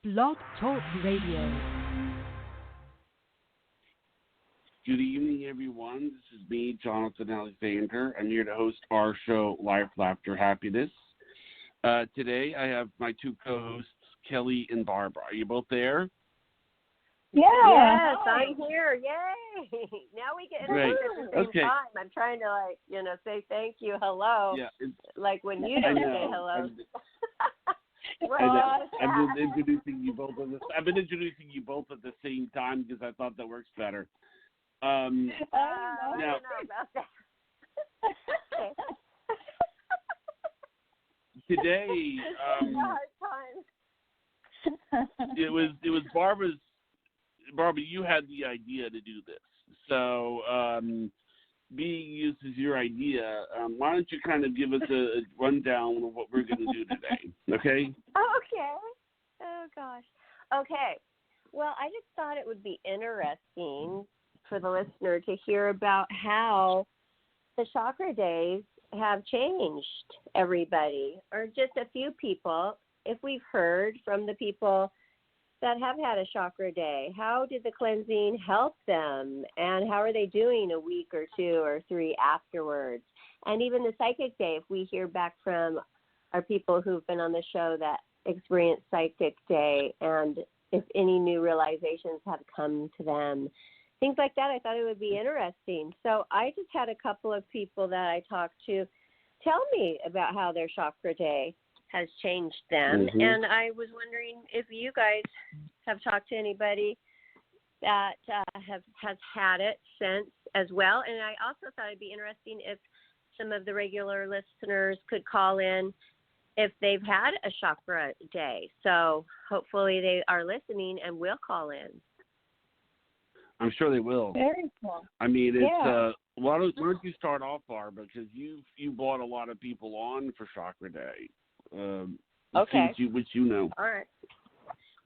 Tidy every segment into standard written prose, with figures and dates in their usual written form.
Blog Talk Radio. Good evening, everyone. This is me, Jonathan Alexander. I'm here to host our show, Life, Laughter, Happiness. Today, I have my two co-hosts, Kelly and Barbara. Are you both there? Yeah. Yes, I'm here. Yay! Now we get Great. at the same time. I'm trying to, say thank you, hello. Yeah. Like when you don't say hello. I've been introducing you both at the same time because I thought that works better. I don't know about that. Today, it was Barbara, you had the idea to do this. So, being used as your idea, why don't you kind of give us a rundown of what we're going to do today, okay? Okay. Oh, gosh. Okay. Well, I just thought it would be interesting for the listener to hear about how the chakra days have changed everybody, or just a few people. If we've heard from the people that have had a chakra day, how did the cleansing help them, and how are they doing a week or two or three afterwards? And even the psychic day, if we hear back from our people who've been on the show that experienced psychic day, and if any new realizations have come to them, things like that, I thought it would be interesting. So I just had a couple of people that I talked to tell me about how their chakra day has changed them. Mm-hmm. And I was wondering if you guys have talked to anybody that has had it since as well. And I also thought it'd be interesting if some of the regular listeners could call in if they've had a chakra day. So hopefully they are listening and will call in. I'm sure they will. Very cool. I mean, it's why don't you start off, Barbara, because you brought a lot of people on for Chakra Day. Okay. Which you know. All right.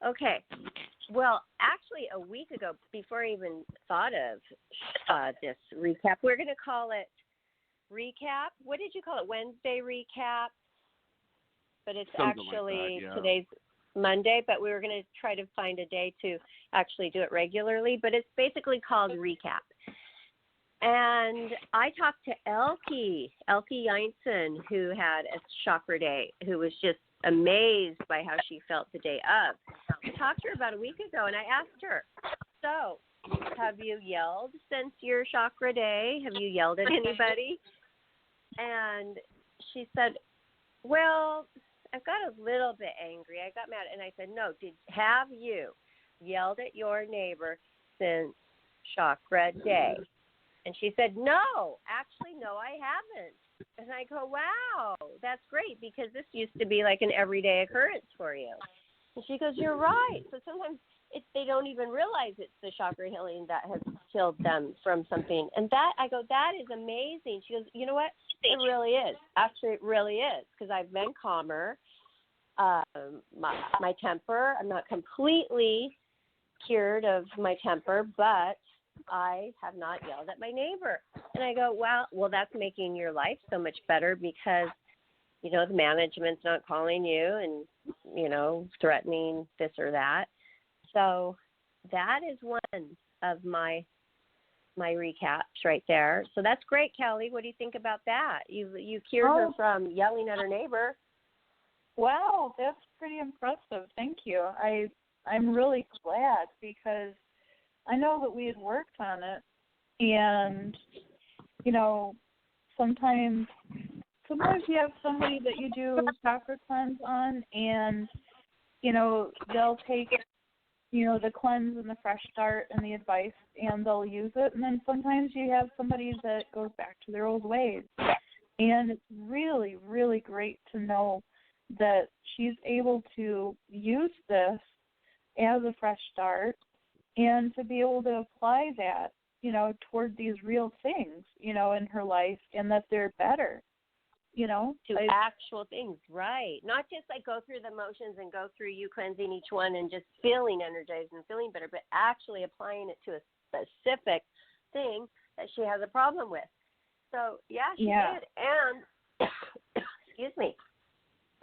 Okay. Well, actually, a week ago, before I even thought of this recap, we're going to call it recap. What did you call it? Wednesday recap? But it's Something actually like that, yeah. Today's Monday, but we were going to try to find a day to actually do it regularly, but it's basically called recap. And I talked to Elke Jeinson, who had a chakra day, who was just amazed by how she felt the day of. I talked to her about a week ago, and I asked her, so have you yelled since your chakra day? Have you yelled at anybody? And she said, well, I've got a little bit angry. I got mad, and I said, no, have you yelled at your neighbor since chakra day? And she said, no, actually, no, I haven't. And I go, wow, that's great, because this used to be like an everyday occurrence for you. And she goes, you're right. So sometimes they don't even realize it's the chakra healing that has healed them from something. And that, I go, that is amazing. She goes, you know what? It really is. Actually, it really is, because I've been calmer. My temper, I'm not completely cured of my temper, but I have not yelled at my neighbor. And I go, well, that's making your life so much better, because, the management's not calling you and, threatening this or that. So that is one of my recaps right there. So that's great, Kelly. What do you think about that? You cured her from yelling at her neighbor. Wow, that's pretty impressive. Thank you. I'm really glad, because I know that we had worked on it, and, sometimes you have somebody that you do chakra cleanse on, and, they'll take, the cleanse and the fresh start and the advice, and they'll use it, and then sometimes you have somebody that goes back to their old ways, and it's really, really great to know that she's able to use this as a fresh start, and to be able to apply that, toward these real things, in her life, and that they're better, actual things, right? Not just like go through the motions and go through you cleansing each one and just feeling energized and feeling better, but actually applying it to a specific thing that she has a problem with. So, yeah, she did. And, excuse me.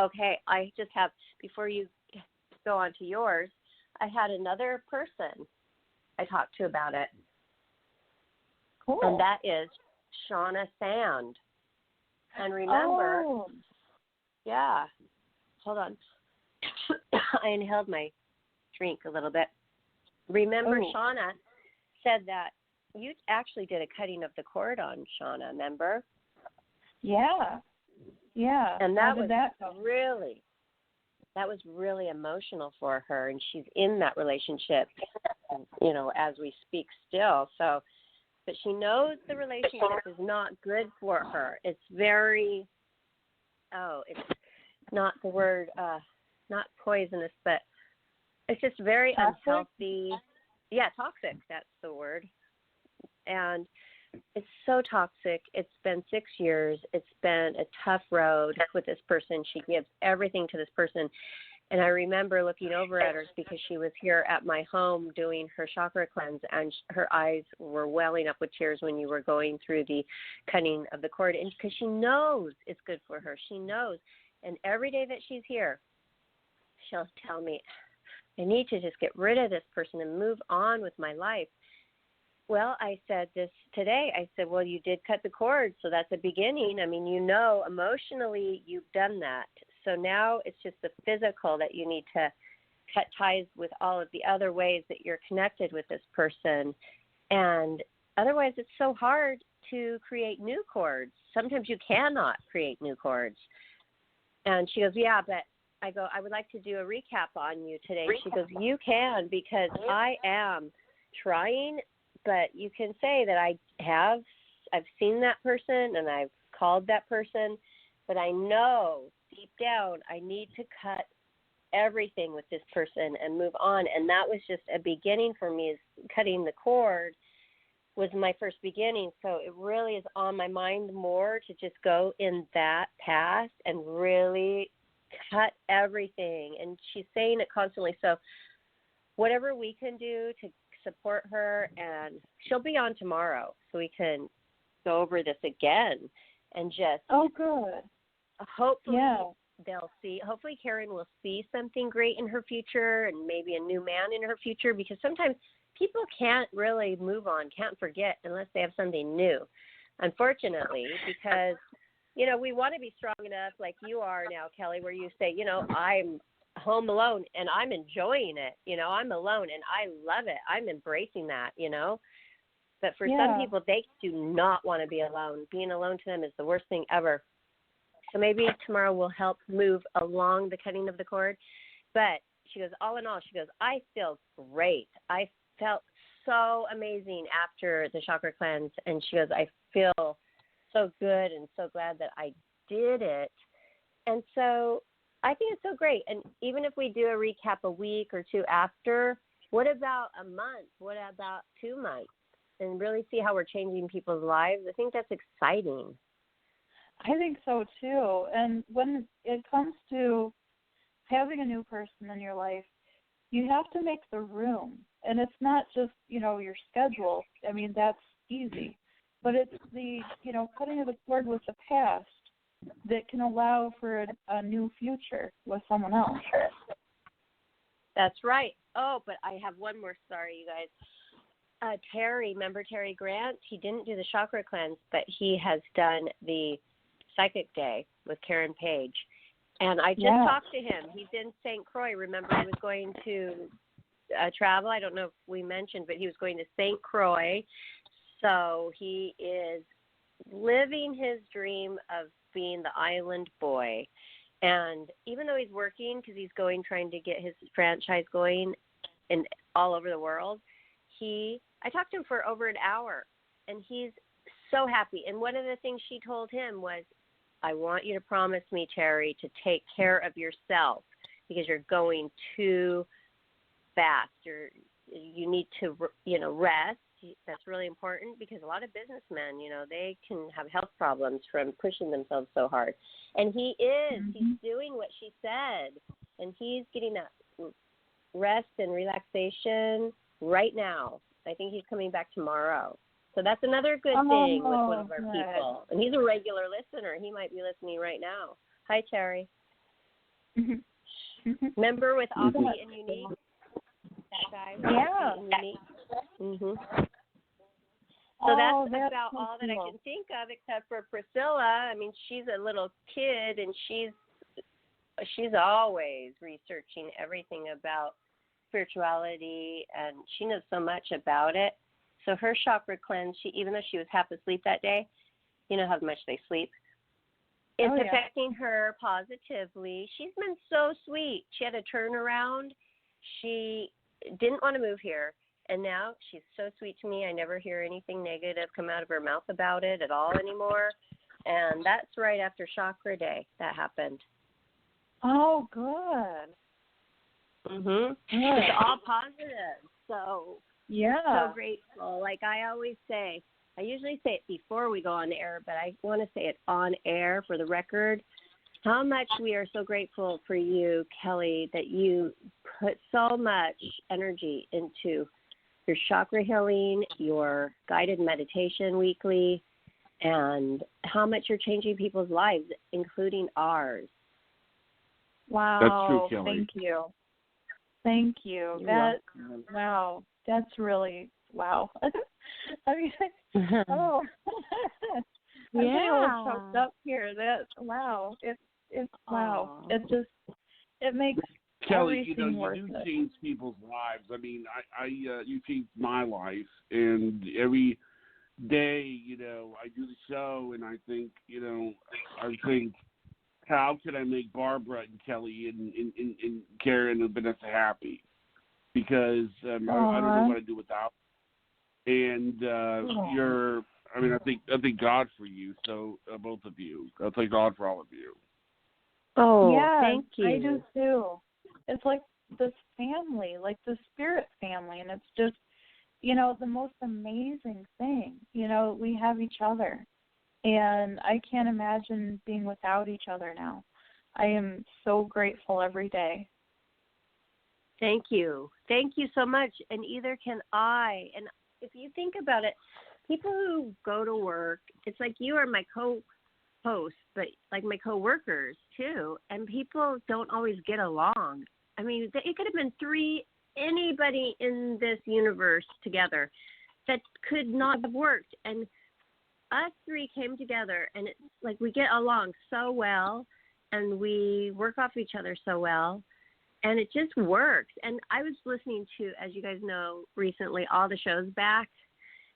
Okay, I just have, before you go on to yours, I had another person I talked to about it. Cool. And that is Shauna Sand. And remember, yeah, hold on. I inhaled my drink a little bit. Remember, Shauna said that you actually did a cutting of the cord on Shauna, remember? Yeah. Yeah. And that was really emotional for her, and she's in that relationship, you know, as we speak still. So, but she knows the relationship is not good for her. It's very, it's not the word, not poisonous, but it's just very unhealthy. Yeah, toxic, that's the word. And it's so toxic. It's been 6 years. It's been a tough road with this person. She gives everything to this person. And I remember looking over at her because she was here at my home doing her chakra cleanse, and her eyes were welling up with tears when you were going through the cutting of the cord. And because she knows it's good for her. She knows. And every day that she's here, she'll tell me, I need to just get rid of this person and move on with my life. Well, I said this today. I said, well, you did cut the cord, so that's a beginning. I mean, you know, emotionally you've done that. So now it's just the physical that you need to cut ties with all of the other ways that you're connected with this person. And otherwise it's so hard to create new cords. Sometimes you cannot create new cords. And she goes, yeah, but I go, I would like to do a recap on you today. She goes, you can, because I am trying. But you can say that I've seen that person and I've called that person, but I know deep down I need to cut everything with this person and move on. And that was just a beginning for me, is cutting the cord was my first beginning. So it really is on my mind more to just go in that path and really cut everything. And she's saying it constantly. So whatever we can do to support her, and she'll be on tomorrow so we can go over this again and just good. Hopefully hopefully Karen will see something great in her future and maybe a new man in her future, because sometimes people can't really move on, can't forget unless they have something new, unfortunately, because you know, we want to be strong enough like you are now, Kelly, where you say, you know, I'm home alone and I'm enjoying it. You know, I'm alone and I love it. I'm embracing that, you know. But for some people, they do not want to be alone. Being alone to them is the worst thing ever. So maybe tomorrow will help move along the cutting of the cord. But she goes, all in all, she goes, I feel great. I felt so amazing after the chakra cleanse. And she goes, I feel so good and so glad that I did it. And so I think it's so great. And even if we do a recap a week or two after, what about a month? What about 2 months? And really see how we're changing people's lives. I think that's exciting. I think so too. And when it comes to having a new person in your life, you have to make the room. And it's not just, you know, your schedule. I mean, that's easy. But it's the, you know, cutting of the cord with the past that can allow for a new future with someone else. That's right. Oh, but I have one more. Sorry, you guys. Terry, remember Terry Grant? He didn't do the chakra cleanse, but he has done the psychic day with Karen Page. And I just talked to him. He's in St. Croix. Remember, he was going to travel. I don't know if we mentioned, but he was going to St. Croix. So he is living his dream of being the island boy. And even though he's working, because he's trying to get his franchise going in all over the world, I talked to him for over an hour, and he's so happy. And one of the things she told him was, I want you to promise me, Terry, to take care of yourself because you're going too fast. You need to, you know, rest. That's really important because a lot of businessmen, you know, they can have health problems from pushing themselves so hard. And he is. Mm-hmm. He's doing what she said, and he's getting that rest and relaxation right now. I think he's coming back tomorrow. So that's another good thing with one of our people. And he's a regular listener. He might be listening right now. Hi, Terry. Remember with Offbeat and Unique? That guy. Yeah. Mm-hmm. So that's about so all that I cool. can think of, except for Priscilla. I mean, she's a little kid, and she's always researching everything about spirituality, and she knows so much about it. So her chakra cleanse, even though she was half asleep that day, you know how much they sleep, it's affecting her positively. She's been so sweet. She had a turnaround. She didn't want to move here. And now she's so sweet to me. I never hear anything negative come out of her mouth about it at all anymore. And that's right after Chakra Day that happened. Oh, good. Mhm. Good. It's all positive. So Yeah. so grateful. Like I always say, I usually say it before we go on air, but I want to say it on air for the record. How much we are so grateful for you, Kelly, that you put so much energy into your chakra healing, your guided meditation weekly, and how much you're changing people's lives, including ours. Wow. That's true, Kelly. Thank you. Thank you. Wow. That's really wow. I mean, oh. I'm getting a little choked up here. Wow. It's wow. Aww. It just it makes Kelly, everything you worth do it. change people's lives. I mean, you changed my life, and every day, I do the show, and I think, how can I make Barbara and Kelly and Karen and Vanessa happy? Because I don't know what I'd do without. And I thank God for you. So both of you, I thank God for all of you. Oh, yeah, thank you. I do too. It's like this family, like the spirit family, and it's just, the most amazing thing. We have each other, and I can't imagine being without each other now. I am so grateful every day. Thank you. Thank you so much. And either can I. And if you think about it, people who go to work, it's like you are my co-host, but like my co-workers too. And people don't always get along. I mean, it could have been anybody in this universe together that could not have worked. And us three came together, and it's like we get along so well, and we work off each other so well. And it just works. And I was listening to, as you guys know, recently, all the shows back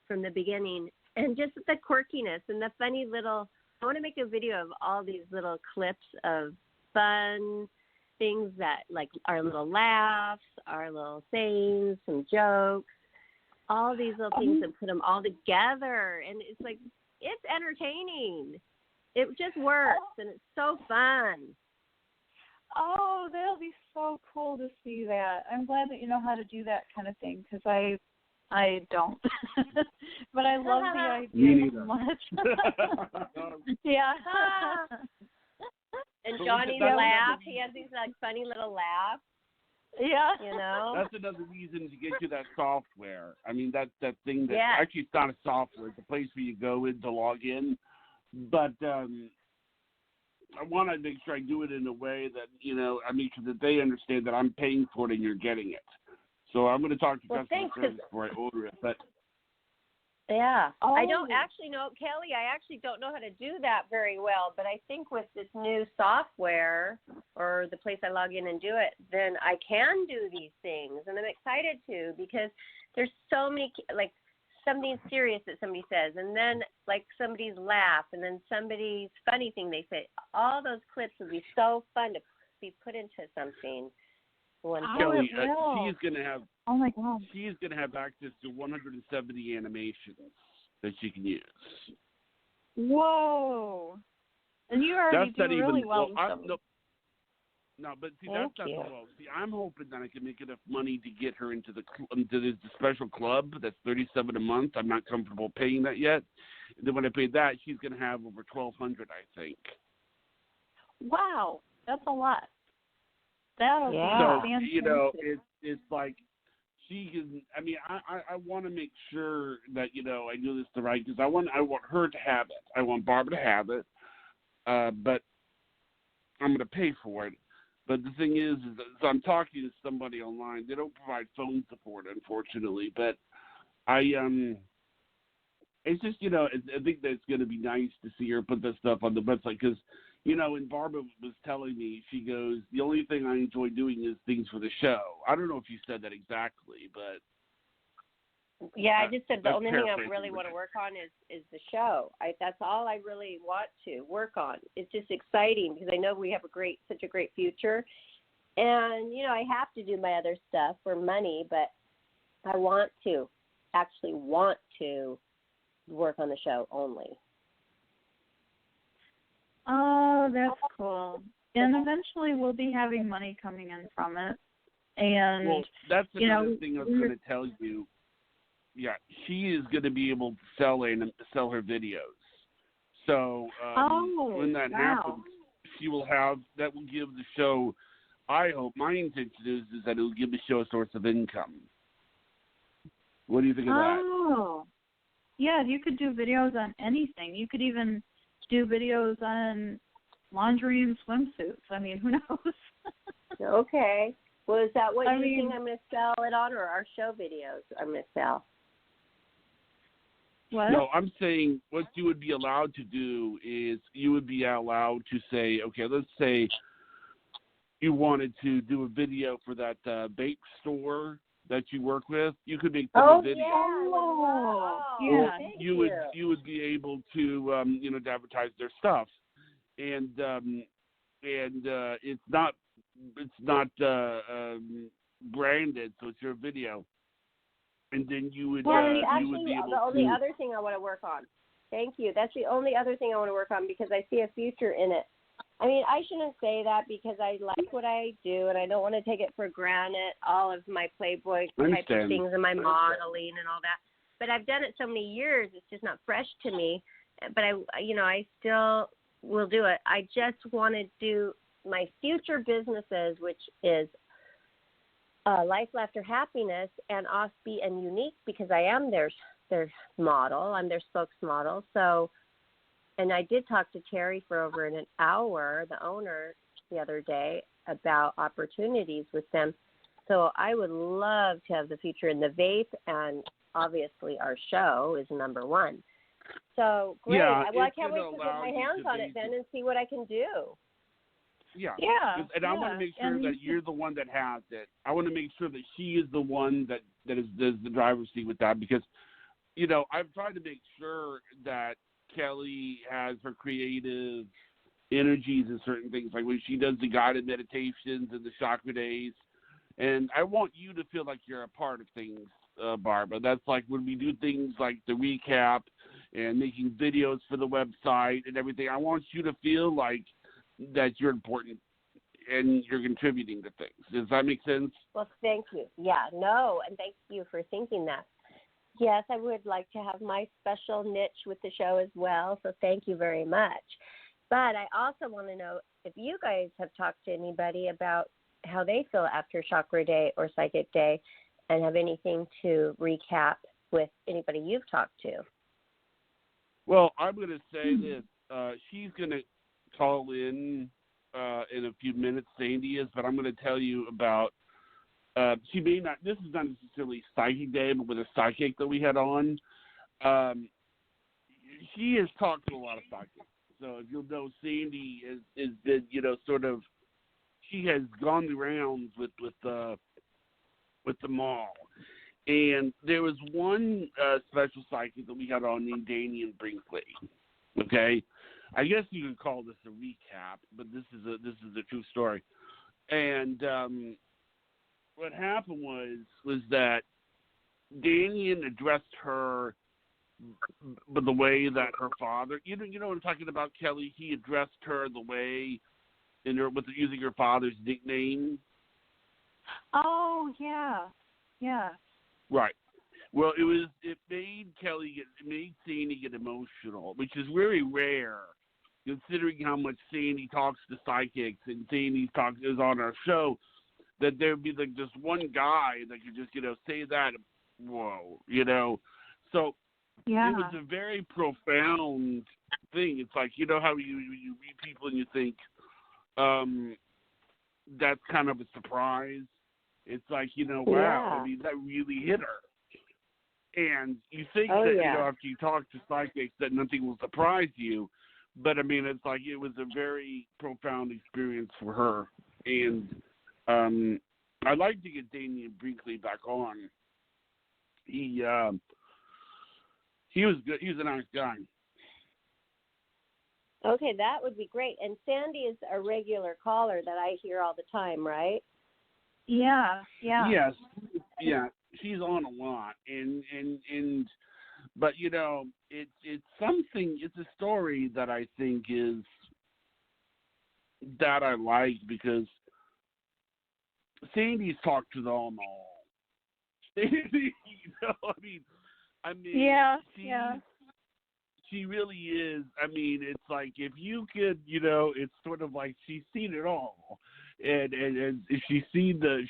from the beginning. And just the quirkiness and the funny little, I want to make a video of all these little clips of fun things that, like our little laughs, our little sayings, some jokes, all these little things, and put them all together. And it's like, it's entertaining. It just works, and it's so fun. Oh, that'll be so cool to see that. I'm glad that you know how to do that kind of thing, because I don't. But I love the idea so much. Yeah. And Johnny's laugh, he has these like funny little laughs. Yeah. That's another reason to get you that software. I mean, that thing that actually it's not a software. It's a place where you go in to log in. But I want to make sure I do it in a way that, I make sure that they understand that I'm paying for it and you're getting it. So I'm going to talk to customer service before I order it. But yeah, I don't actually know, Kelly, I actually don't know how to do that very well. But I think with this new software or the place I log in and do it, then I can do these things. And I'm excited to, because there's so many, like, something serious that somebody says, and then like somebody's laugh, and then somebody's funny thing they say. All those clips would be so fun to be put into something. Kelly, she's gonna have. Oh my God. She's gonna have access to 170 animations that she can use. Whoa! And you already do really well with them. No, but see, that's not the low. See, I'm hoping that I can make enough money to get her into the special club that's $37 a month. I'm not comfortable paying that yet. And then when I pay that, she's going to have over 1,200, I think. Wow, that's a lot. That'll be fantastic. So it's like she can. I mean, I want to make sure that I do this the right, because I want her to have it. I want Barbara to have it, but I'm going to pay for it. But the thing is so I'm talking to somebody online. They don't provide phone support, unfortunately. But it's just, I think that it's going to be nice to see her put that stuff on the website because, when Barbara was telling me, she goes, the only thing I enjoy doing is things for the show. I don't know if you said that exactly, but. Yeah, I just said the only thing I really want to work on is the show. That's all I really want to work on. It's just exciting because I know we have such a great future. And, I have to do my other stuff for money, but I want to work on the show only. Oh, that's cool. And eventually we'll be having money coming in from it. And, well, that's another thing I was going to tell you. Yeah, she is going to be able to sell her videos. So when that happens, she will that will give the show, I hope, my intention is that it will give the show a source of income. What do you think of that? Oh, yeah, you could do videos on anything. You could even do videos on laundry and swimsuits. I mean, who knows? Okay. Well, is that what you think I'm going to sell it on, or our show videos I'm going to sell? What? No, I'm saying what you would be allowed to do is you would be allowed to say, okay, let's say you wanted to do a video for that vape store that you work with. You could make them a video. Yeah, you would be able to to advertise their stuff, and it's not branded, so it's your video. And then you would, you would be able the only other thing I want to work on. Thank you. That's the only other thing I want to work on because I see a future in it. I mean, I shouldn't say that because I like what I do and I don't want to take it for granted, all of my Playboy type of things and my modeling and all that. But I've done it so many years, it's just not fresh to me. But I still will do it. I just want to do my future businesses, which is Life Laughter Happiness and Offbeat and Unique, because I am their model. I'm their spokesmodel. So, and I did talk to Terry for over an hour, the owner, the other day about opportunities with them. So I would love to have the future in the vape, and obviously our show is number one. So great. Yeah, well, I can't wait to get my hands on it then and see what I can do. Yeah. And I want to make sure that you're the one that has it. I want to make sure that she is the one that is the driver's seat with that because, I've tried to make sure that Kelly has her creative energies and certain things, like when she does the guided meditations and the chakra days. And I want you to feel like you're a part of things, Barbara. That's like when we do things like the recap and making videos for the website and everything. I want you to feel like that you're important and you're contributing to things. Does that make sense? Well, thank you. Yeah, no, and thank you for thinking that. Yes, I would like to have my special niche with the show as well, so thank you very much. But I also want to know if you guys have talked to anybody about how they feel after Chakra Day or Psychic Day and have anything to recap with anybody you've talked to. Well, I'm going to say this. She's going to call in a few minutes, Sandy is, but I'm going to tell you about, she may not, this is not necessarily Psychic Day, but with a psychic that we had on, she has talked to a lot of psychics. So if you'll know, Sandy has been, sort of, she has gone the rounds with them all. And there was one special psychic that we had on named Danian Brinkley. Okay, I guess you could call this a recap, but this is a true story. And what happened was that Danian addressed her but the way that her father, you know what I'm talking about, Kelly? He addressed her the way using her father's nickname. Oh, yeah. Right. Well, it made Sandy get emotional, which is very rare, considering how much Sandy talks to psychics and Sandy is on our show. That there'd be like just one guy that could just say that, whoa, So yeah. It was a very profound thing. It's like how you meet people and you think, that's kind of a surprise. It's like, wow, Yeah. I mean, that really hit her. And you think Oh, that, yeah. after you talk to psychics that nothing will surprise you, but I mean, it's like it was a very profound experience for her. And I'd like to get Damian Brinkley back on. He was good. He was a nice guy. Okay, that would be great. And Sandy is a regular caller that I hear all the time, right? Yeah. Yes, yeah, she's on a lot, and but it's something. It's a story that I think is that I like because Sandy's talked to them all. I mean, Yeah. She really is. I mean, it's like if you could, it's sort of like she's seen it all, and she's seen the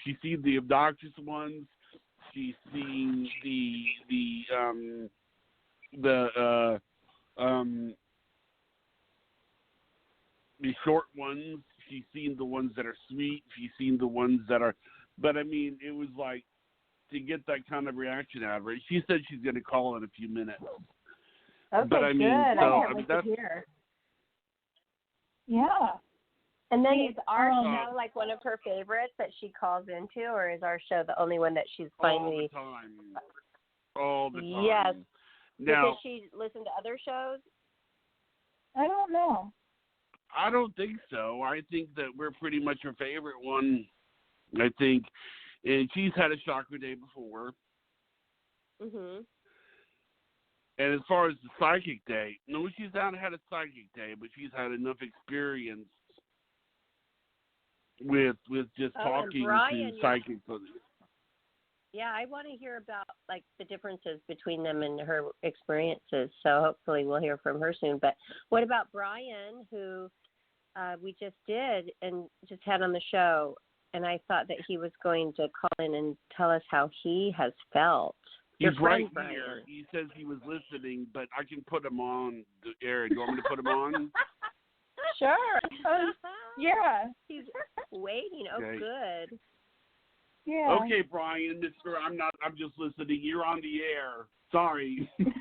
obnoxious ones. She's seen the short ones. She's seen the ones that are sweet. She's seen the ones that are. But I mean, it was like to get that kind of reaction out of her. She said she's going to call in a few minutes. Okay, but I mean, good. so, I can't wait to hear. Yeah. And then Hey, is our show like one of her favorites that she calls into, or is our show the only one that she's finally? All the time. Yes. Now, does she listen to other shows? I don't know. I don't think so. I think that we're pretty much her favorite one. I think, and she's had a chakra day before. Mhm. And as far as the psychic day, no, she's not had a psychic day, but she's had enough experience with just talking to psychics. Yeah, I want to hear about like the differences between them and her experiences. So hopefully we'll hear from her soon. But what about Brian, who we just did and just had on the show? And I thought that he was going to call in and tell us how he has felt. He's right here. He says he was listening, but I can put him on the air. Do you want me to put him on? Sure. Yeah. He's waiting. Oh, okay. Good. Yeah. Okay, Brian, Mister, I'm just listening. You're on the air. Sorry. I'm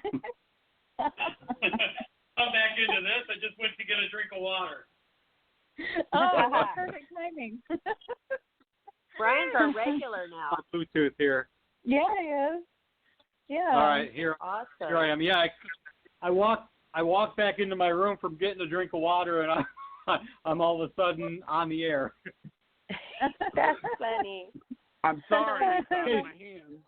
back into this. I just went to get a drink of water. Oh, perfect timing. Brian's our regular now. Bluetooth here. Yeah, he is. Yeah. All right, here Awesome. I am. Yeah, I walked back into my room from getting a drink of water, and I'm all of a sudden on the air. That's funny. I'm sorry. It's out of my hands.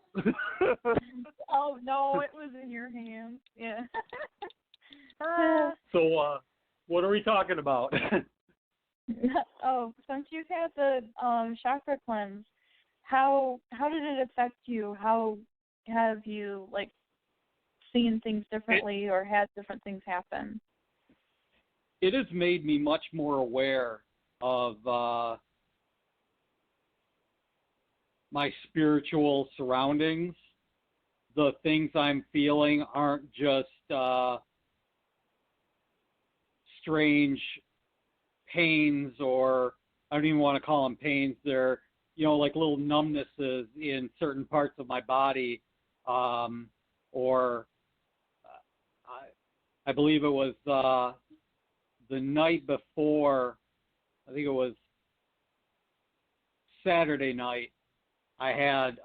Oh no, it was in your hands. Yeah. So, what are we talking about? Oh, since you've had the chakra cleanse, how did it affect you? How have you seen things differently or had different things happen? It has made me much more aware of my spiritual surroundings. The things I'm feeling aren't just strange pains, or I don't even want to call them pains. They're, like little numbnesses in certain parts of my body. Or I believe it was the night before, I think it was Saturday night, I had,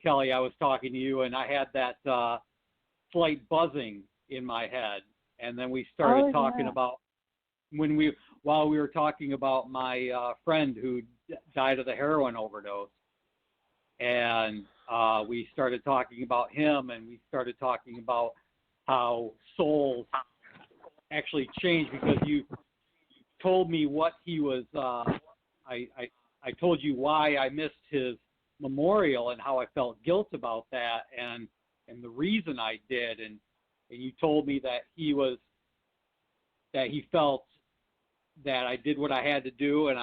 Kelly, I was talking to you, and I had that slight buzzing in my head. And then we started talking about while we were talking about my friend who died of the heroin overdose. And we started talking about him, and we started talking about how souls actually change, because you told me what he was, I told you why I missed his memorial and how I felt guilt about that, and the reason I did, and you told me that he felt that I did what I had to do, and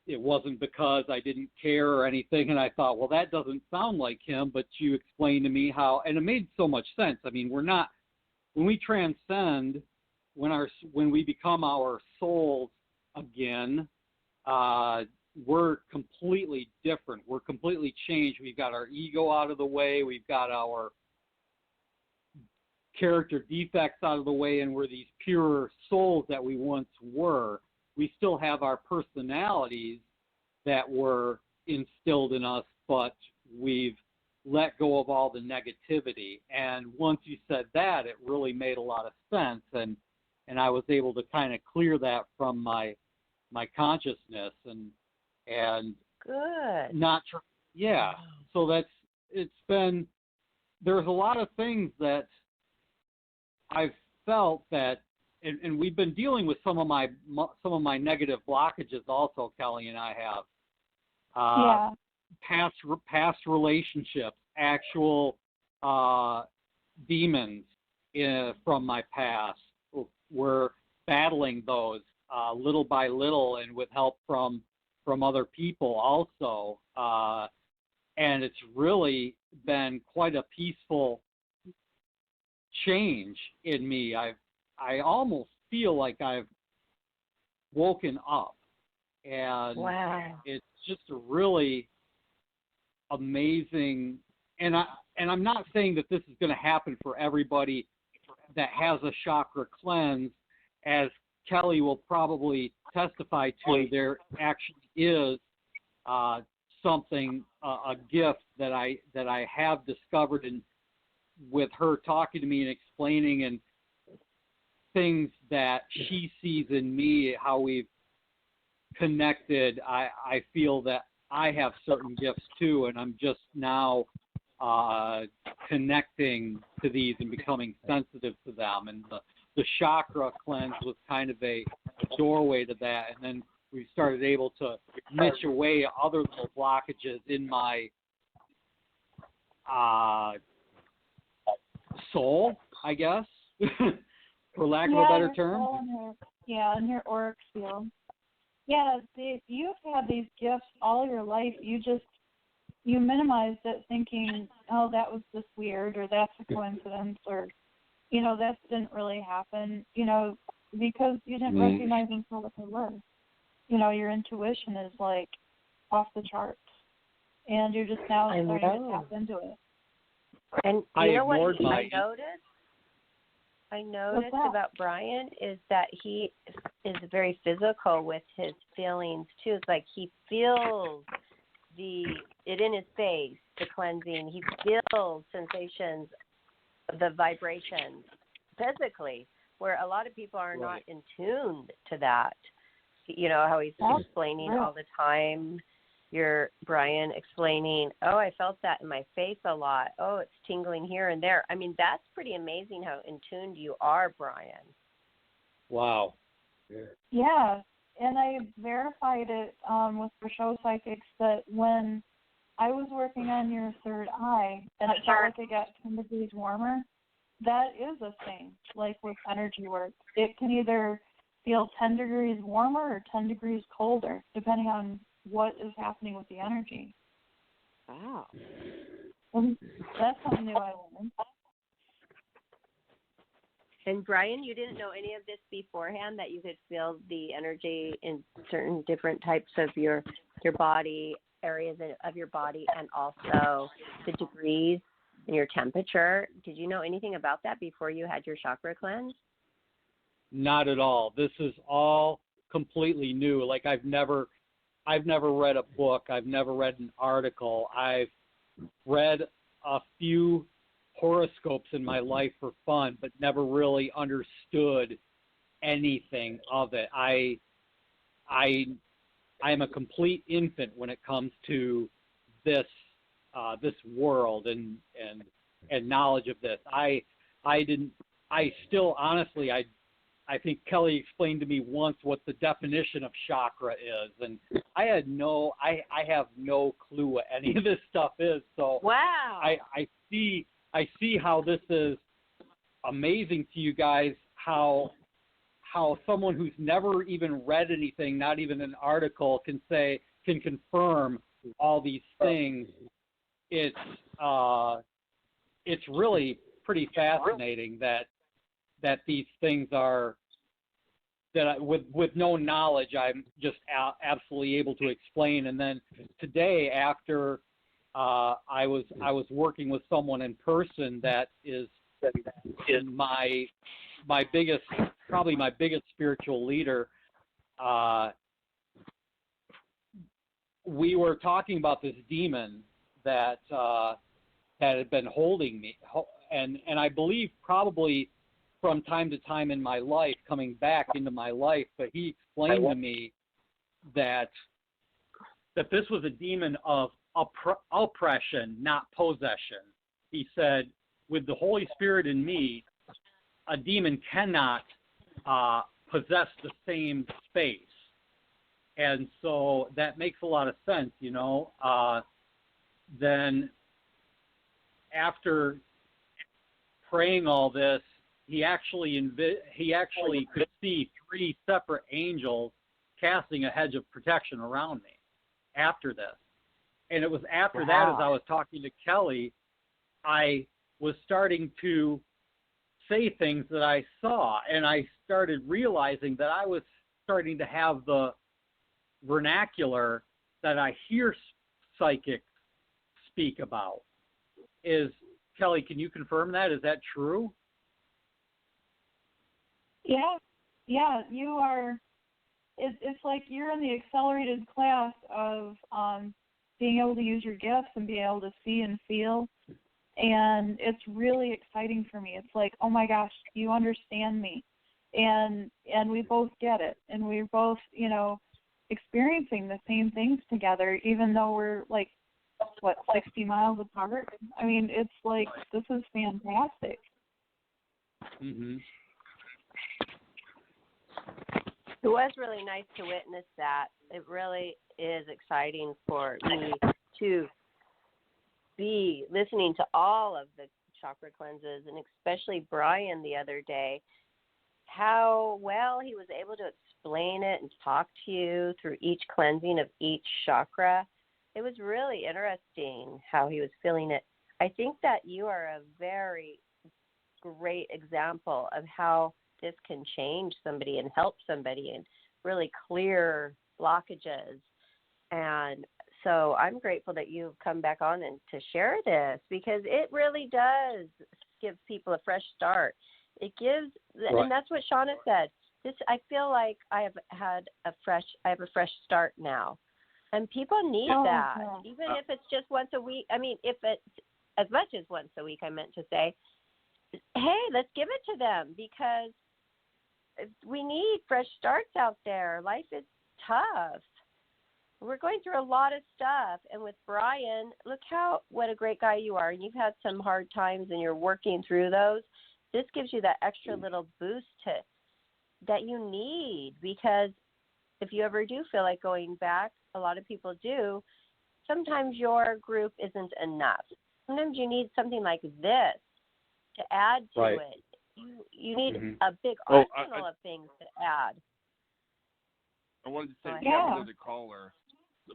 it wasn't because I didn't care or anything. And I thought, well, that doesn't sound like him, but you explained to me how, and it made so much sense. I mean, when we transcend, when we become our souls again, we're completely different. We're completely changed. We've got our ego out of the way. We've got our character defects out of the way, and we're these pure souls that we once were. We still have our personalities that were instilled in us, but we've let go of all the negativity. And once you said that, it really made a lot of sense, and I was able to kind of clear that from my consciousness and Good. not tr- yeah. So there's a lot of things that I've felt that, and we've been dealing with some of my negative blockages also. Kelly and I have past relationships, actual demons from my past. We're battling those little by little, and with help from other people also. And it's really been quite a peaceful change in me. I almost feel like I've woken up, and Wow. it's just a really amazing. And I'm not saying that this is going to happen for everybody that has a chakra cleanse, as Kelly will probably testify to. There actually is something, a gift that I have discovered, and with her talking to me and explaining and things that she sees in me, how we've connected. I feel that I have certain gifts too, and I'm just now connecting to these and becoming sensitive to them. And the chakra cleanse was kind of a doorway to that, and then we started able to niche away other little blockages in my soul, I guess, for lack of a better term. In your auric field. Yeah, you've had these gifts all your life. You minimized it, thinking, oh, that was just weird, or that's a coincidence, or, that didn't really happen, because you didn't recognize them for what they were. Your intuition is like off the charts, and you're just now starting to tap into it. And you know what I noticed about Brian is that he is very physical with his feelings too. It's like he feels it in his face, the cleansing. He feels sensations, the vibrations physically, where a lot of people are not in tune to that. How he's explaining all the time. Brian explaining, I felt that in my face a lot. Oh, it's tingling here and there. I mean, that's pretty amazing how in tune you are, Brian. Wow. Yeah, and I verified it with the show psychics that when I was working on your third eye and it felt like it got 10 degrees warmer, that is a thing, like with energy work. It can either feel 10 degrees warmer or 10 degrees colder, depending on what is happening with the energy. Wow. And that's something new I learned. And Brian, you didn't know any of this beforehand, that you could feel the energy in certain different types of your body, areas of your body, and also the degrees and your temperature. Did you know anything about that before you had your chakra cleanse? Not at all. This is all completely new. Like I've never read a book. I've never read an article. I've read a few horoscopes in my life for fun, but never really understood anything of it. I'm a complete infant when it comes to this world and knowledge of this. I think Kelly explained to me once what the definition of chakra is, and I have no clue what any of this stuff is. So wow. I see how this is amazing to you guys, how someone who's never even read anything, not even an article, can confirm all these things. It's really pretty fascinating that these things are with no knowledge, I'm just absolutely able to explain. And then today, after I was working with someone in person that is my biggest, probably my biggest spiritual leader. We were talking about this demon that had been holding me, and I believe probably from time to time in my life, coming back into my life. But he explained to me that this was a demon of oppression, not possession. He said, with the Holy Spirit in me, a demon cannot possess the same space. And so that makes a lot of sense, you know. Then after praying all this, he actually could see 3 separate angels casting a hedge of protection around me after this. And it was after that, as I was talking to Kelly, I was starting to say things that I saw, and I started realizing that I was starting to have the vernacular that I hear psychics speak about. Kelly, can you confirm that? Is that true? Yeah, you are. It's like you're in the accelerated class of being able to use your gifts and being able to see and feel, and it's really exciting for me. It's like, oh my gosh, you understand me, and we both get it, and we're both, you know, experiencing the same things together, even though we're like, 60 miles apart. I mean, it's like, this is fantastic. Mm-hmm. It was really nice to witness that. It really is exciting for me to be listening to all of the chakra cleanses, and especially Brian the other day, how well he was able to explain it and talk to you through each cleansing of each chakra. It was really interesting how he was feeling it. I think that you are a very great example of how this can change somebody and help somebody and really clear blockages. And so I'm grateful that you've come back on and to share this, because it really does give people a fresh start. It gives, right. And that's what Shauna said. I feel like I have a fresh start now, and people need that. Yeah. Even if it's just once a week. I mean, if it's as much as once a week, I meant to say, hey, let's give it to them, because we need fresh starts out there. Life is tough. We're going through a lot of stuff. And with Brian, look what a great guy you are. And you've had some hard times and you're working through those. This gives you that extra little boost that you need, because if you ever do feel like going back, a lot of people do, sometimes your group isn't enough. Sometimes you need something like this to add to right. it. You need a big arsenal of things to add. I wanted to say we have another caller.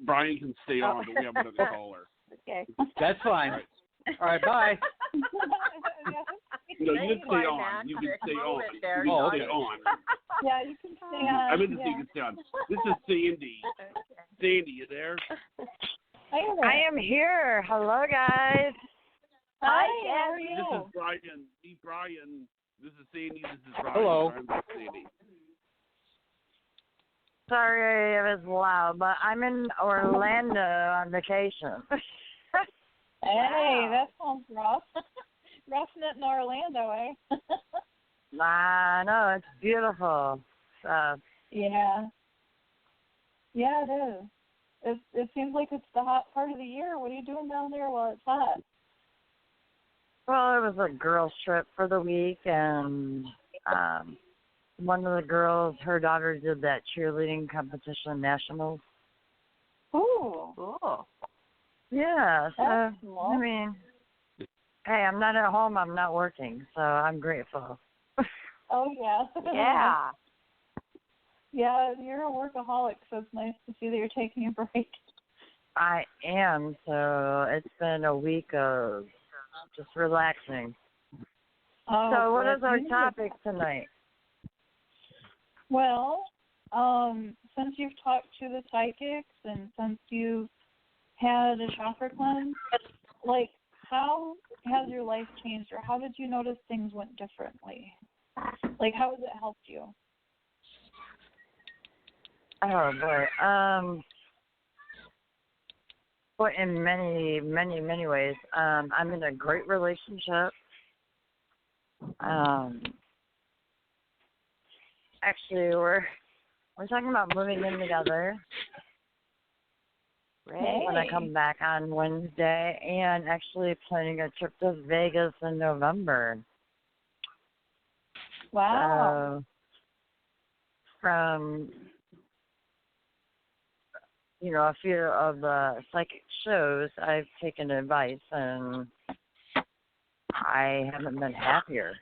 Brian can stay on, but we have another caller. Okay. That's fine. All right, bye. No, you can stay on. You can stay on. You can stay on. Yeah, you can stay on. I meant to say you can stay on. This is Sandy. Okay. Sandy, you there? I am here. Hello, guys. Hi, how are you? This is Brian. Meet Brian. This is Sandy. This is Brian. Hello. I'm Sandy. Sorry it was loud, but I'm in Orlando on vacation. Hey, that sounds rough. Roughing it in Orlando, eh? I know, it's beautiful. So. Yeah. Yeah, it is. It seems like it's the hot part of the year. What are you doing down there while it's hot? Well, it was a girls' trip for the week, and one of the girls, her daughter did that cheerleading competition nationals. Ooh. Cool. Yeah, so, cool. I mean, hey, I'm not at home, I'm not working, so I'm grateful. Oh, yeah. Yeah. Yeah, you're a workaholic, so it's nice to see that you're taking a break. I am, so it's been a week of just relaxing. Oh, so what is our topic tonight? Well, since you've talked to the psychics and since you've had a chakra cleanse, like, how has your life changed, or how did you notice things went differently? Like, how has it helped you? Oh boy. Well, in many, many, many ways. I'm in a great relationship. Actually, we're talking about moving in together. Right. When I come back on Wednesday, and actually planning a trip to Vegas in November. Wow. So, from a few of the psychic shows, I've taken advice, and I haven't been happier.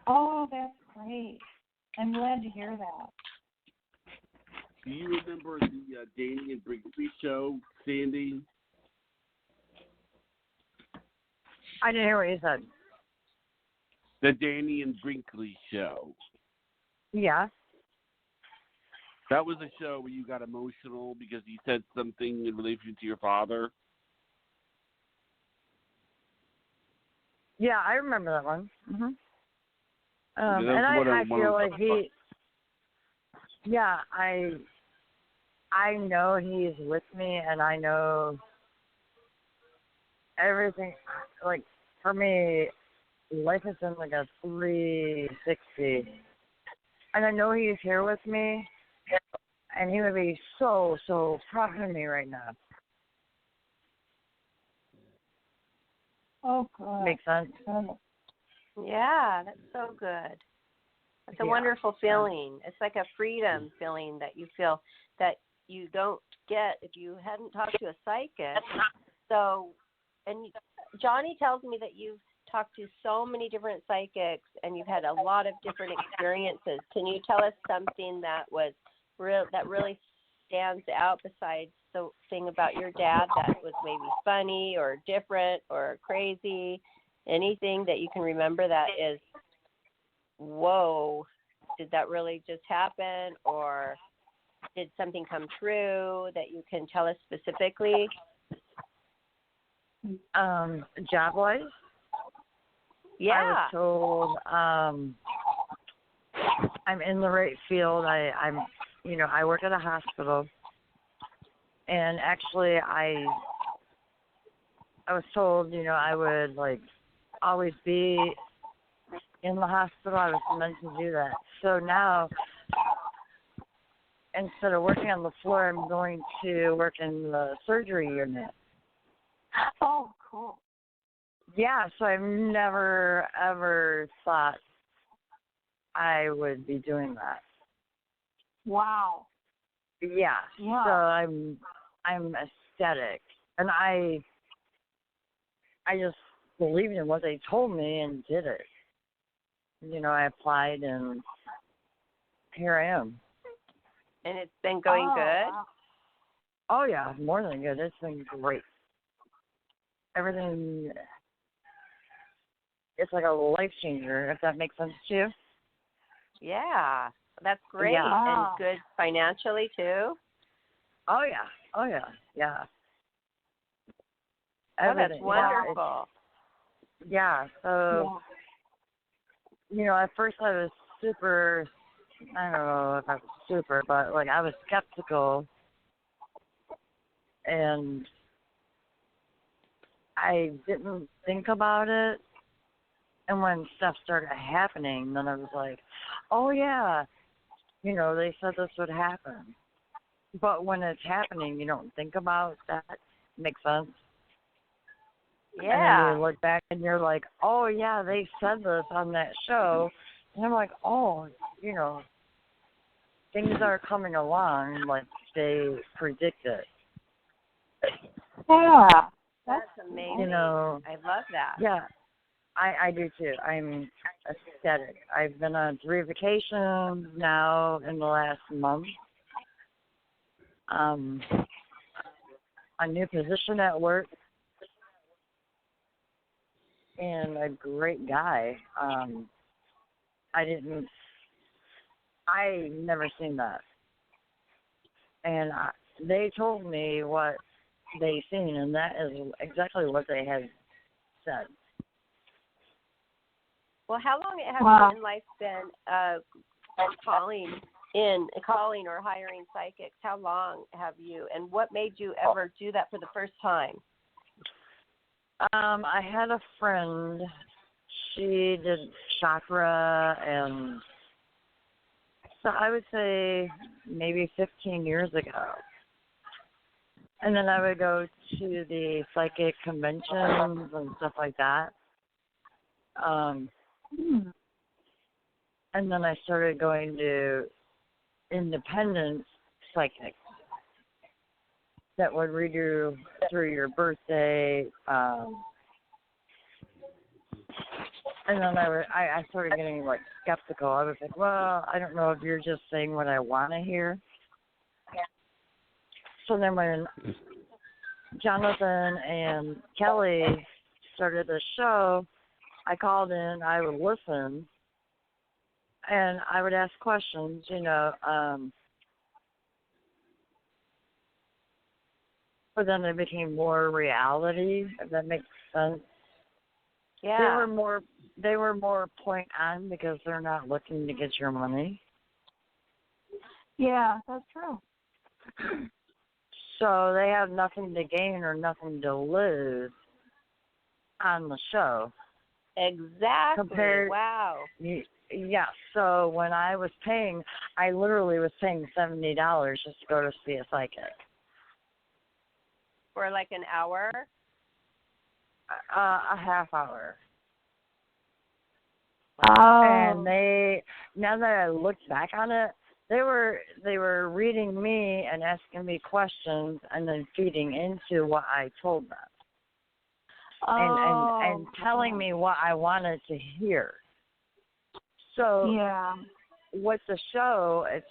Oh, that's great. I'm glad to hear that. Do you remember the Danny and Brinkley show, Sandy? I didn't hear what you said. The Danny and Brinkley show. Yeah. That was a show where you got emotional because he said something in relation to your father. Yeah, I remember that one. Mm-hmm. Yeah, and I feel like he. Yeah, I know he's with me, and I know everything. Like, for me, life has been like a 360. And I know he's here with me, and he would be so, so proud of me right now. Oh, good. Makes sense? Yeah, that's so good. It's a wonderful feeling. It's like a freedom feeling that you feel that you don't get if you hadn't talked to a psychic. So, and Johnny tells me that you've talked to so many different psychics and you've had a lot of different experiences. Can you tell us something that was that really stands out besides the thing about your dad that was maybe funny or different or crazy? Anything that you can remember that is, whoa, did that really just happen, or did something come true that you can tell us specifically? Job-wise? Yeah. I was told I'm in the right field. I'm I work at a hospital, and actually I was told, I would always be in the hospital. I was meant to do that. So now, instead of working on the floor, I'm going to work in the surgery unit. Oh, cool. Yeah, so I've never, ever thought I would be doing that. Wow. Yeah. So I'm ecstatic. And I just believed in what they told me and did it. I applied, and here I am. And it's been going good? Wow. Oh, yeah, more than good. It's been great. Everything, it's like a life changer, if that makes sense to you. Yeah, that's great. Yeah. And good financially, too? Oh, yeah. Yeah. Oh, that's Everything. wonderful. Yeah, so... at first I was super, I don't know if I was super, but I was skeptical, and I didn't think about it. And when stuff started happening, then I was like, oh yeah, they said this would happen. But when it's happening, you don't think about that. Makes sense? Yeah. And then you look back and you're like, oh, yeah, they said this on that show. And I'm like, oh, things are coming along like they predicted. Yeah. That's amazing. I love that. Yeah, I do too. I'm ecstatic. I've been on 3 vacations now in the last month. A new position at work. And a great guy. I didn't I never seen that. And they told me what they seen, and that is exactly what they had said. Well, how long have you in life been calling or hiring psychics? How long have you, and what made you ever do that for the first time? I had a friend. She did chakra, and so I would say maybe 15 years ago. And then I would go to the psychic conventions and stuff like that. And then I started going to independent psychics that would read you through your birthday. And then I started getting like skeptical. I was like, well, I don't know if you're just saying what I want to hear. So then when Jonathan and Kelly started the show, I called in, I would listen, and I would ask questions, but then it became more reality, if that makes sense. Yeah. They were more point on because they're not looking to get your money. Yeah, that's true. So they have nothing to gain or nothing to lose on the show. Exactly. Wow. Yeah, so when I was paying, I literally was paying $70 just to go to see a psychic. For like an hour? A half hour. Oh. And now that I look back on it, they were reading me and asking me questions and then feeding into what I told them. And telling me what I wanted to hear. So yeah, with the show, it's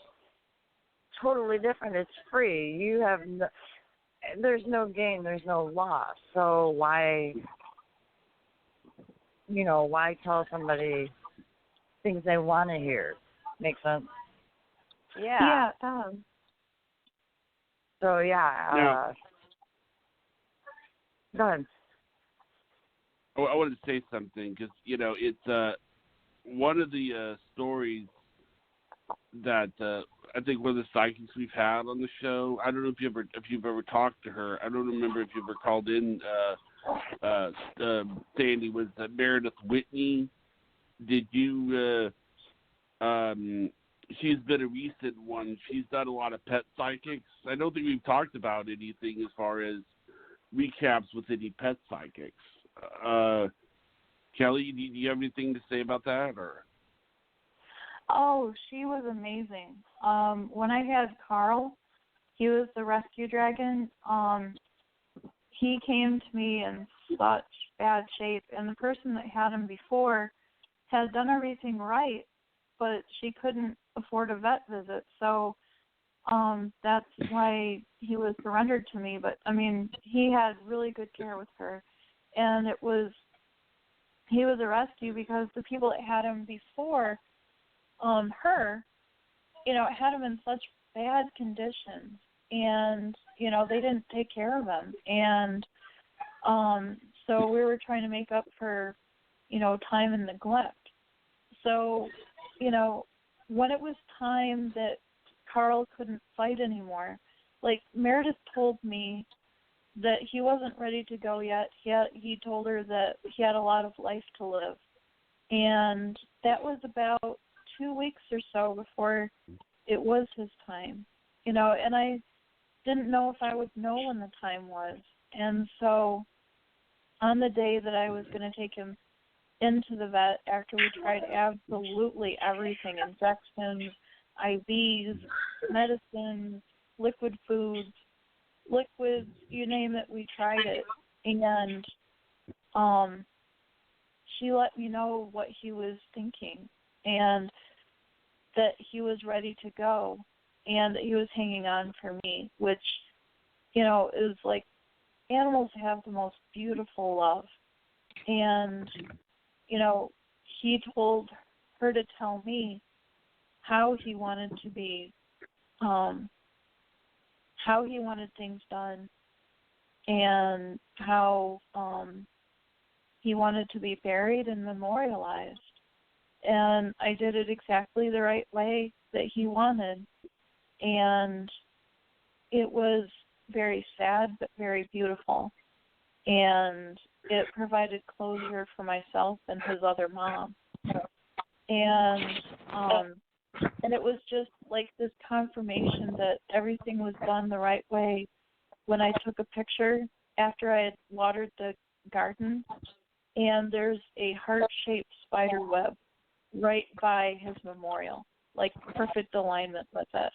totally different. It's free. You have there's no gain, there's no loss. So why tell somebody things they want to hear? Make sense? Yeah. Yeah, it does. So yeah. Go ahead. I wanted to say something because it's one of the stories that I think one of the psychics we've had on the show. I don't know if you've ever talked to her. I don't remember if you ever called in. Sandy, was Meredith Whitney. Did you? She's been a recent one. She's done a lot of pet psychics. I don't think we've talked about anything as far as recaps with any pet psychics. Kelly, do you have anything to say about that, or? Oh, she was amazing. When I had Carl, he was the rescue dragon. He came to me in such bad shape, and the person that had him before had done everything right, but she couldn't afford a vet visit, so that's why he was surrendered to me. But I mean, he had really good care with her, and he was a rescue because the people that had him before her, had him in such bad conditions, and they didn't take care of him, and so we were trying to make up for time and neglect. So when it was time that Carl couldn't fight anymore, like Meredith told me that he wasn't ready to go yet. He told her that he had a lot of life to live, and that was about 2 weeks or so before it was his time, and I didn't know if I would know when the time was. And so on the day that I was going to take him into the vet, after we tried absolutely everything, injections, IVs, medicines, liquid foods, liquids, you name it, we tried it. And she let me know what he was thinking, and that he was ready to go, and that he was hanging on for me, which, is like, animals have the most beautiful love. And, he told her to tell me how he wanted to be, how he wanted things done, and how he wanted to be buried and memorialized. And I did it exactly the right way that he wanted. And it was very sad but very beautiful. And it provided closure for myself and his other mom. And it was just like this confirmation that everything was done the right way when I took a picture after I had watered the garden, and there's a heart-shaped spider web right by his memorial, like perfect alignment with it.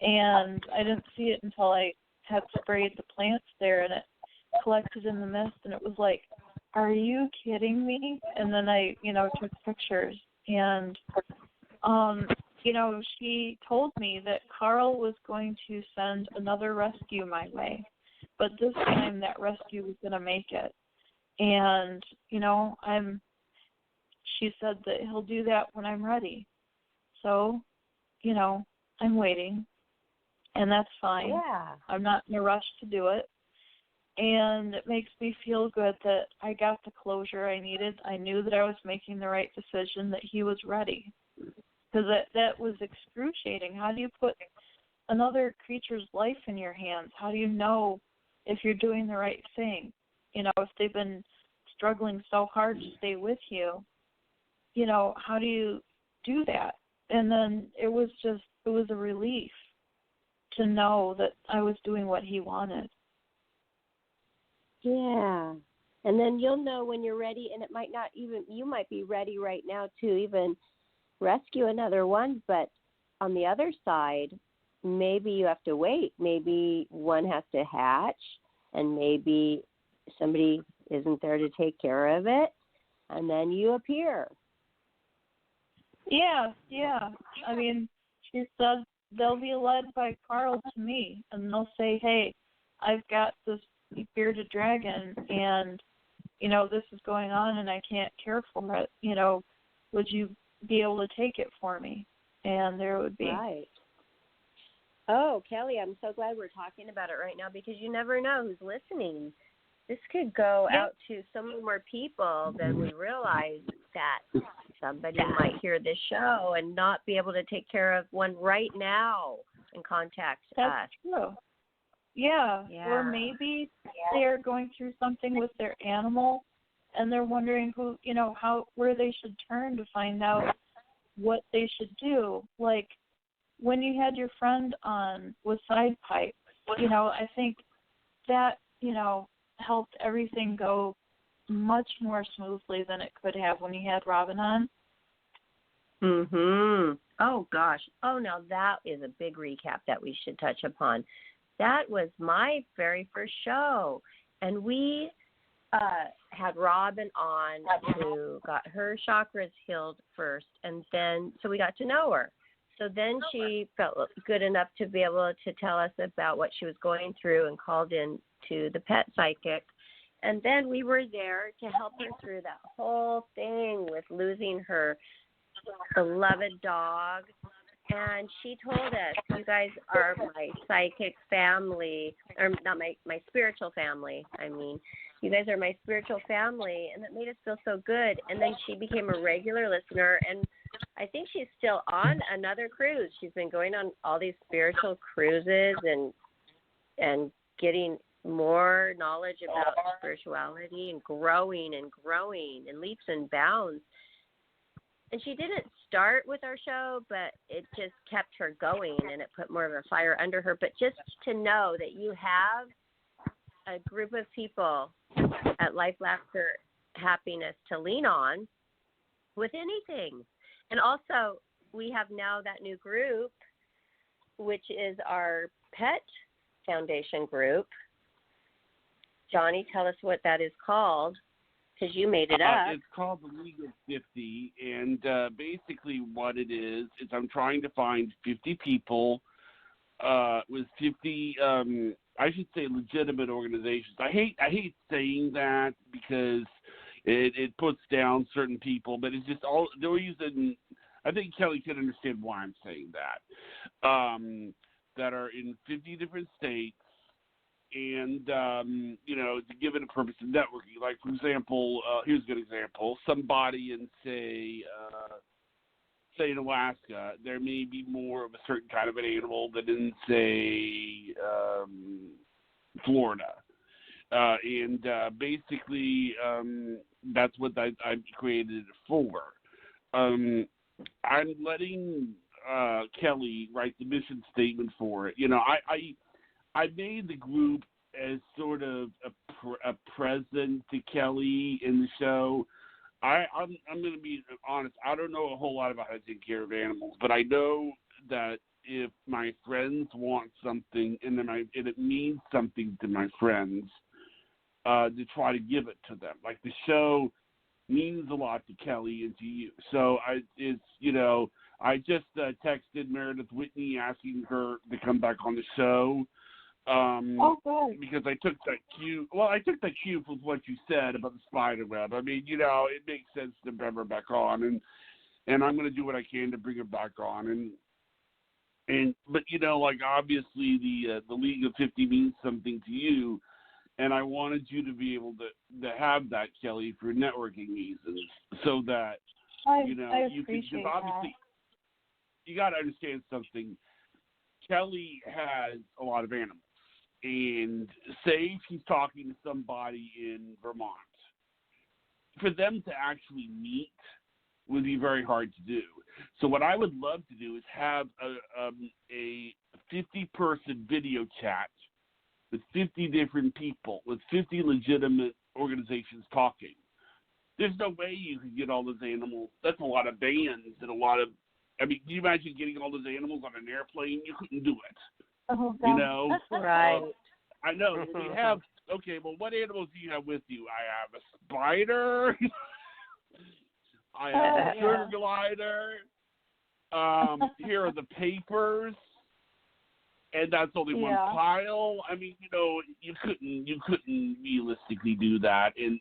And I didn't see it until I had sprayed the plants there, and it collected in the mist, and it was like, are you kidding me? And then I, took pictures, and, she told me that Carl was going to send another rescue my way, but this time that rescue was going to make it. And, she said that he'll do that when I'm ready. So, I'm waiting, and that's fine. Yeah. I'm not in a rush to do it. And it makes me feel good that I got the closure I needed. I knew that I was making the right decision, that he was ready. Because that was excruciating. How do you put another creature's life in your hands? How do you know if you're doing the right thing? If they've been struggling so hard to stay with you, how do you do that? And then it was a relief to know that I was doing what he wanted. Yeah. And then you'll know when you're ready, and it might not even, you might be ready right now to even rescue another one, but on the other side, maybe you have to wait. Maybe one has to hatch, and maybe somebody isn't there to take care of it, and then you appear. Yeah. I mean, she said they'll be led by Carl to me, and they'll say, hey, I've got this bearded dragon, and, this is going on, and I can't care for it. Would you be able to take it for me? And there would be. Right. Oh, Kelly, I'm so glad we're talking about it right now, because you never know who's listening. This could go out to so many more people than we realize, that somebody might hear this show and not be able to take care of one right now and contact us. That's true. Yeah. Or maybe they're going through something with their animal, and they're wondering where they should turn to find out what they should do. Like when you had your friend on with Side Pipe, I think that, helped everything go much more smoothly than it could have when you had Robin on. Mhm. Oh gosh. Oh, now that is a big recap that we should touch upon. That was my very first show, and we had Robin on, who got her chakras healed first, and then so we got to know her. So then she felt good enough to be able to tell us about what she was going through, and called in to the pet psychic. And then we were there to help her through that whole thing with losing her beloved dog. And she told us, you guys are my psychic family, or not my spiritual family, I mean. You guys are my spiritual family, and that made us feel so good. And then she became a regular listener, and I think she's still on another cruise. She's been going on all these spiritual cruises and getting more knowledge about spirituality, and growing in leaps and bounds. And she didn't start with our show, but it just kept her going, and it put more of a fire under her. But just to know that you have a group of people at Life, Laughter, Happiness to lean on with anything. And also, we have now that new group, which is our pet foundation group. Johnny, tell us what that is called, because you made it up. It's called the League of 50, and basically what it is I'm trying to find 50 people with 50, I should say, legitimate organizations. I hate saying that because it puts down certain people, but it's just they're using I think Kelly can understand why I'm saying that. That are in 50 different states, and to give it a purpose of networking. Like, for example, here's a good example: somebody in say in Alaska, there may be more of a certain kind of an animal than in say Florida, and basically that's what I created it for. I'm letting Kelly write the mission statement for it. I made the group as sort of a present to Kelly in the show. I'm going to be honest. I don't know a whole lot about how to take care of animals, but I know that if my friends want something and it means something to my friends, to try to give it to them. Like, the show means a lot to Kelly and to you. So I just texted Meredith Whitney asking her to come back on the show. Good. Because I took that cue. Well, I took that cue from what you said about the spider web. I mean, it makes sense to bring her back on, and I'm going to do what I can to bring her back on. But obviously the League of 50 means something to you, and I wanted you to be able to have that, Kelly, for networking reasons, so that I you can. appreciate Obviously, you got to understand something. Kelly has a lot of animals. And say she's talking to somebody in Vermont. For them to actually meet would be very hard to do. So what I would love to do is have a 50-person video chat with 50 different people, with 50 legitimate organizations talking. There's no way you could get all those animals. That's a lot of bands and a lot of – can you imagine getting all those animals on an airplane? You couldn't do it. Oh, God. Right. I know. We have – okay, well, what animals do you have with you? I have a spider. I have a sugar glider. Here are the papers. And that's only one pile. I mean, you couldn't realistically do that. And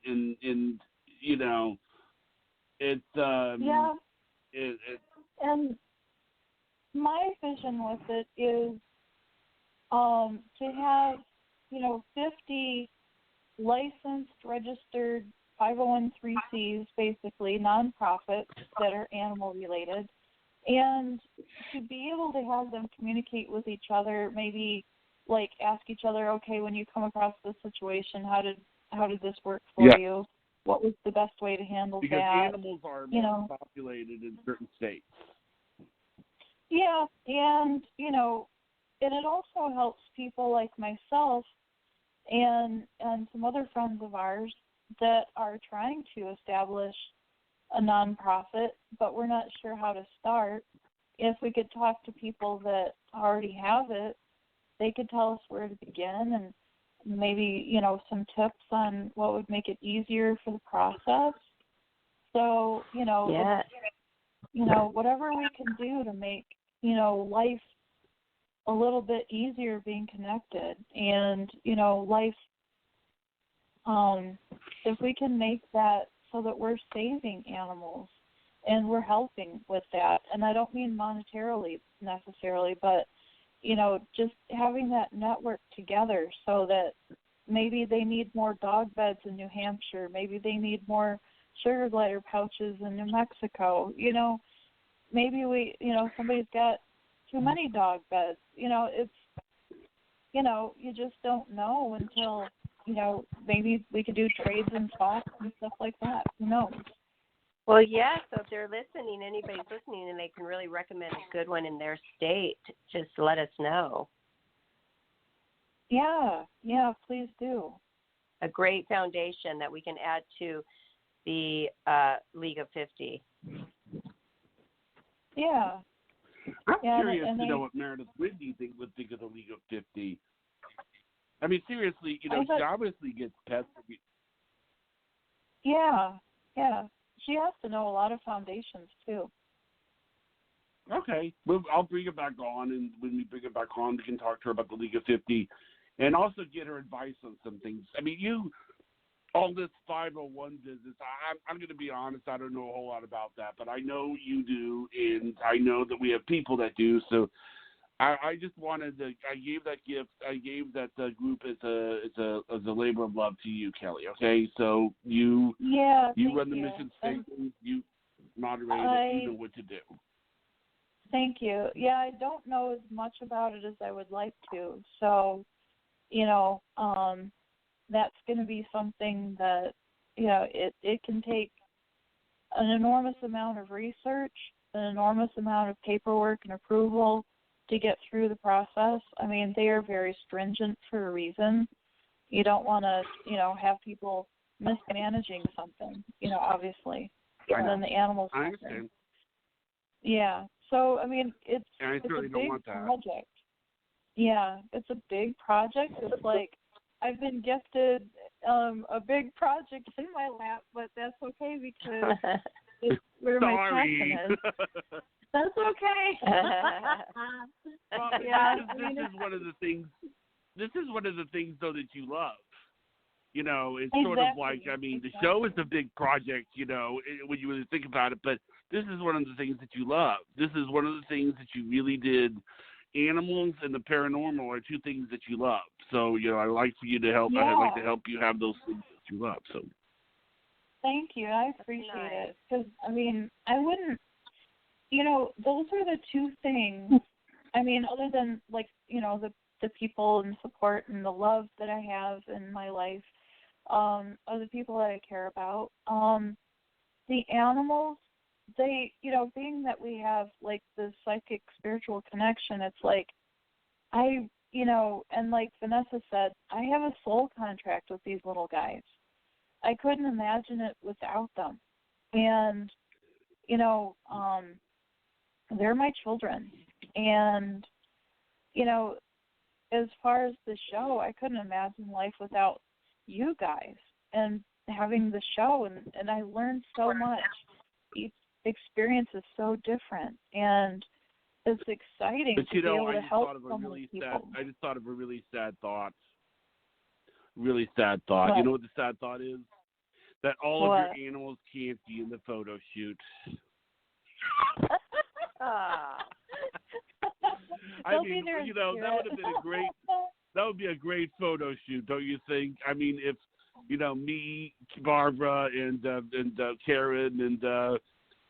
it's And my vision with it is to have, 50 licensed, registered 501(c)(3)s, basically nonprofits that are animal related, and to be able to have them communicate with each other, maybe like ask each other, okay, when you come across this situation, how did this work for you? What was the best way to handle because that? Because animals are more populated in certain states. Yeah, and it also helps people like myself and some other friends of ours that are trying to establish a nonprofit, but we're not sure how to start. If we could talk to people that already have it, they could tell us where to begin and maybe, some tips on what would make it easier for the process. So, whatever we can do to make, life a little bit easier being connected and, life, if we can make that so that we're saving animals and we're helping with that. And I don't mean monetarily necessarily, but, just having that network together so that maybe they need more dog beds in New Hampshire, maybe they need more sugar glider pouches in New Mexico, maybe somebody's got too many dog beds. It's, you just don't know until, maybe we could do trades and talks and stuff like that. Who knows? Well, yeah, so if they're listening, anybody's listening and they can really recommend a good one in their state, just let us know. Yeah, please do. A great foundation that we can add to the League of 50. Yeah. I'm curious to know what Meredith Whitney would think of the League of 50. I mean, seriously, she obviously gets pets. Yeah. She has to know a lot of foundations, too. Okay. Well, I'll bring it back on, and when we bring it back on, we can talk to her about the League of 50 and also get her advice on some things. I mean, all this 501 business. I'm going to be honest. I don't know a whole lot about that, but I know you do, and I know that we have people that do. So I just wanted to. I gave that gift. I gave that group as a labor of love to you, Kelly. Okay, so you run the mission statement. You moderate it. You know what to do. Thank you. Yeah, I don't know as much about it as I would like to. So, you know, that's going to be something that, you know, it can take an enormous amount of research, an enormous amount of paperwork and approval to get through the process. I mean, they are very stringent for a reason. You don't want to, you know, have people mismanaging something, you know, obviously. And then the animals. I understand. Yeah. So, I mean, it's a big project. Yeah, it's a big project. It's like I've been gifted a big project in my lap, but that's okay because it's where my passion is. That's okay. Well, yeah, this is one of the things. This is one of the things, though, that you love. You know, it's exactly. sort of like, I mean, the show is a big project, you know, when you really think about it, but this is one of the things that you love. This is one of the things that you really did. Animals and the paranormal are two things that you love. So, you know, I like for you to help. Yeah. I'd like to help you have those things that you love. So, thank you. I appreciate it. Because, I mean, I wouldn't, you know, those are the two things. I mean, other than, like, you know, the people and support and the love that I have in my life, are the people that I care about. The animals, they, you know, being that we have, like, the psychic spiritual connection, it's like, you know, and like Vanessa said, I have a soul contract with these little guys. I couldn't imagine it without them. And, you know, they're my children. And, you know, as far as the show, I couldn't imagine life without you guys and having the show. And I learned so much. Each experience is so different. And it's exciting to be able to help so many people. I just thought of a really sad thought. Really sad thought. What? You know what the sad thought is? That all of your animals can't be in the photo shoot. I mean, you know, that would have been that would be a great photo shoot, don't you think? I mean, if, you know, me, Barbara, and Karen,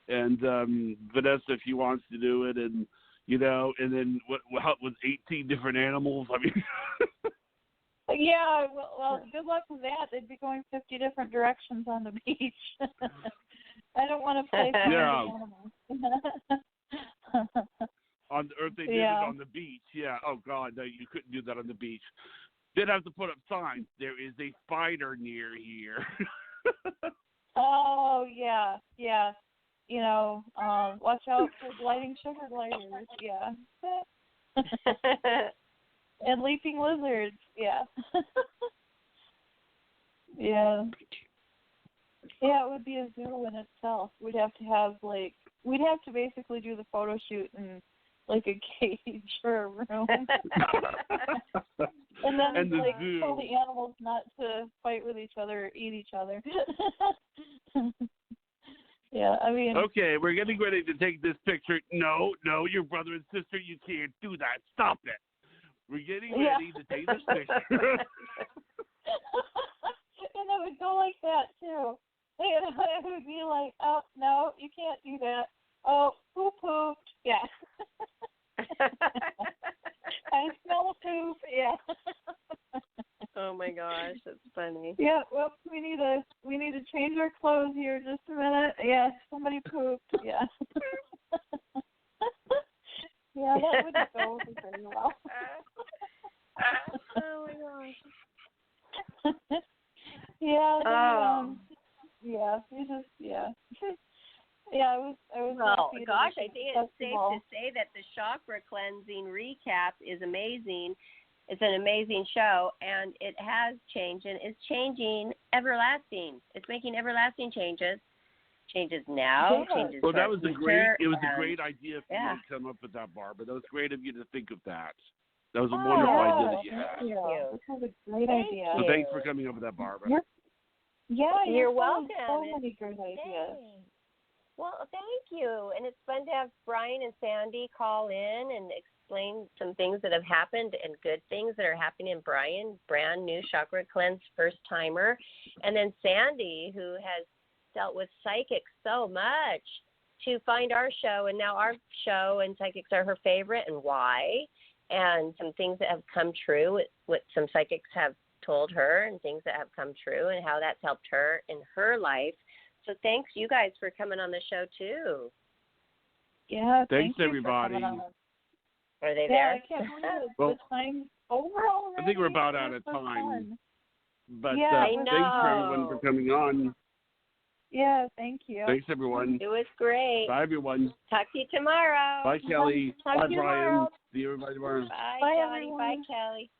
and Vanessa, if she wants to do it, and, you know, and then what with 18 different animals, I mean. Yeah, well, good luck with that. They'd be going 50 different directions on the beach. I don't want to play with animals. On the earth, they did it on the beach. Yeah. Oh God, no, you couldn't do that on the beach. They'd have to put up signs. There is a spider near here. Oh yeah. You know, watch out for gliding sugar gliders. Yeah. And leaping lizards. Yeah. Yeah. Yeah, it would be a zoo in itself. We'd have to basically do the photo shoot in like a cage or a room. And then like tell the animals not to fight with each other or eat each other. Yeah, I mean. Okay, we're getting ready to take this picture. No, your brother and sister, you can't do that. Stop it. We're getting ready to take this picture. And it would go like that too. It would be like, oh no, you can't do that. Oh, who pooped? Yeah. I smell poop. Yeah. Oh my gosh, that's funny. Yeah. Well, we need to change our clothes here just a minute. Yeah. Somebody pooped. Yeah. Yeah, that wouldn't go over very well. Oh my gosh. Yeah. Oh. Yeah. Yeah, I was. Well, gosh, I think it's safe to say that the chakra cleansing recap is amazing. It's an amazing show, and it has changed, and it's changing everlasting. It's making everlasting changes. Changes now. Changes. Well, that was a great idea for you to come up with that, Barbara. That was great of you to think of that. That was a wonderful idea that you had. Thank you. That was a great idea. So thanks for coming up with that, Barbara. Yeah, You're so welcome. many great ideas. Thanks. Well, thank you. And it's fun to have Brian and Sandy call in and explain some things that have happened and good things that are happening in Brian, brand new chakra cleanse first timer. And then Sandy, who has dealt with psychics so much, to find our show. And now our show and psychics are her favorite and why. And some things that have come true, what some psychics have told her and things that have come true and how that's helped her in her life. So thanks you guys for coming on the show too. Yeah, thanks you everybody. For coming on. Are they Yeah, there? I can't believe Well, the time's over already. I think we're about out It of was so time. fun. But Yeah, I thanks for everyone for coming on. Yeah, thank you. Thanks everyone. It was great. Bye everyone. Talk to you tomorrow. Bye Kelly. Talk Bye to you Brian. tomorrow. See everybody tomorrow. Bye, Bye, Johnny. everyone. Bye, Kelly.